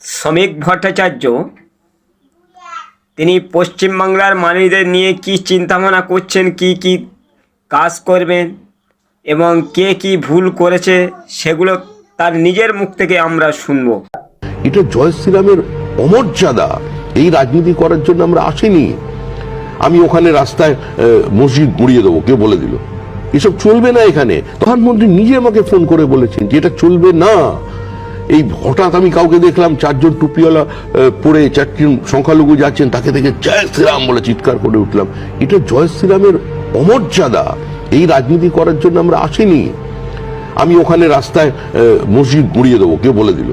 শ্রমিক ভট্টাচার্য তিনি পশ্চিমবাংলার মানুষদের নিয়ে কি চিন্তাভাবনা করছেন, কি কি কাজ করবেন এবং কে কি ভুল করেছে সেগুলো তার নিজের মুখ থেকে আমরা শুনবো। এটা জয় শ্রীরামের অমর্যাদা। এই রাজনীতি করার জন্য আমরা আসিনি। আমি ওখানে রাস্তায় মসজিদ গুড়িয়ে দেবো, কে বলে দিল? এসব চলবে না। এখানে প্রধানমন্ত্রী নিজে আমাকে ফোন করে বলেছেন যে এটা চলবে না। এই হঠাৎ আমি কাউকে দেখলাম, চারজন টুপিওয়ালা পরে চারজন সংখ্যালঘু যাচ্ছেন, তাকে দেখে জয় শ্রীরাম বলে চিৎকার করে উঠলাম। এটা জয় শ্রীরামের অমর্যাদা। এই রাজনীতি করার জন্য আমরা আসিনি। আমি ওখানে রাস্তায় মসজিদ গুড়িয়ে দেবো, কে বলে দিল?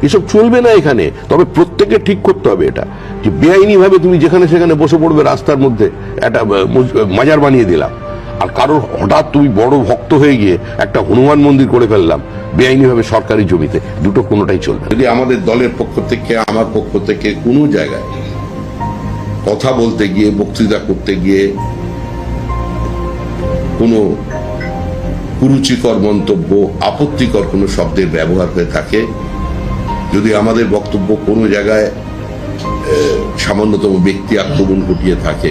এসব চলবে না এখানে। তবে প্রত্যেকে ঠিক করতে হবে এটা, যে বেআইনি ভাবে তুমি যেখানে সেখানে বসে পড়বে, রাস্তার মধ্যে একটা মাজার বানিয়ে দিলাম, আর কারোর হঠাৎ তুমি বড় ভক্ত হয়ে গিয়ে একটা হনুমান মন্দির করে ফেললাম বেআইনি ভাবে সরকারি জমিতে, দুটো কোনোটাই চলবে। যদি আমাদের দলের পক্ষ থেকে, আমার পক্ষ থেকে কোনো জায়গায় কথা বলতে গিয়ে, বক্তৃতা করতে গিয়ে কোনো কুরুচিকর মন্তব্য, আপত্তিকর কোনো শব্দের ব্যবহার হয়ে থাকে, যদি আমাদের বক্তব্য কোনো জায়গায় সামান্যতম ব্যক্তি আক্রমণ ঘটিয়ে থাকে,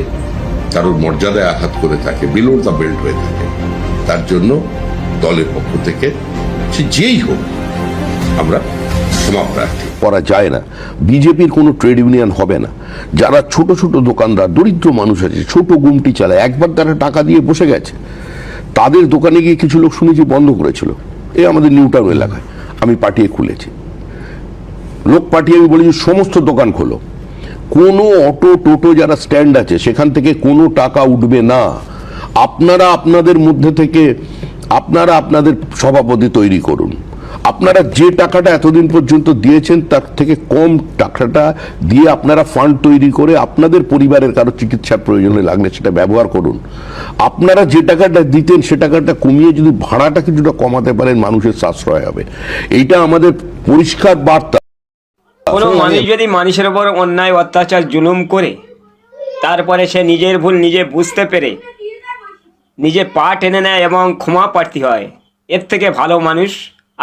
কারোর মর্যাদায় আঘাত করে থাকে, বিলো দ্য বেল্ট হয়ে থাকে, তার জন্য দলের পক্ষ থেকে সে যেই হোক আমরা ক্ষমা প্রার্থী। করা যায় না। বিজেপির কোনো ট্রেড ইউনিয়ন হবে না। যারা ছোট ছোট দোকানদার, দরিদ্র মানুষ আছে, ছোট গুমটি চালায়, একবার তারা টাকা দিয়ে বসে গেছে, তাদের দোকানে গিয়ে কিছু লোক শুনেছি বন্ধ করেছিল। এই আমাদের নিউ টাউন এলাকায় আমি পাঠিয়ে খুলেছি, লোক পাঠিয়ে আমি বলেছি সমস্ত দোকান খোলো। কোনো অটো টোটো যারা স্ট্যান্ড আছে সেখান থেকে কোনো টাকা উঠবে না। আপনারা আপনাদের মধ্যে থেকে আপনারা আপনাদের সভাপতি তৈরি করুন। আপনারা যে টাকাটা এতদিন পর্যন্ত দিয়েছেন তার থেকে কম টাকাটা দিয়ে আপনারা ফান্ড তৈরি করে আপনাদের পরিবারের কারো চিকিৎসার প্রয়োজনে লাগলে সেটা ব্যবহার করুন। আপনারা যে টাকাটা দিতেন সে টাকাটা কমিয়ে যদি ভাড়াটা কিছুটা কমাতে পারেন, মানুষের সাশ্রয় হবে। এইটা আমাদের পরিষ্কার বার্তা। কোনো মানুষ যদি মানুষের উপর অন্যায়, অত্যাচার, জুলুম করে তারপরে সে নিজের ভুল নিজে বুঝতে পেরে নিজে পা টেনে নেয় এবং ক্ষমা প্রার্থী হয়, এর থেকে ভালো মানুষ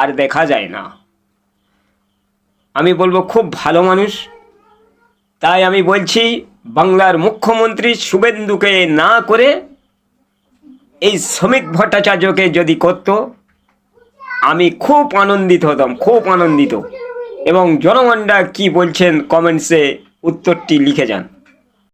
আর দেখা যায় না। আমি বলবো খুব ভালো মানুষ। তাই আমি বলছি, বাংলার মুখ্যমন্ত্রী শুভেন্দুকে না করে এই শ্রমিক ভট্টাচার্যকে যদি করতো, আমি খুব আনন্দিত হতাম, খুব আনন্দিত। এবং জনগণরা কি বলছেন কমেন্টসে উত্তরটি লিখে যান।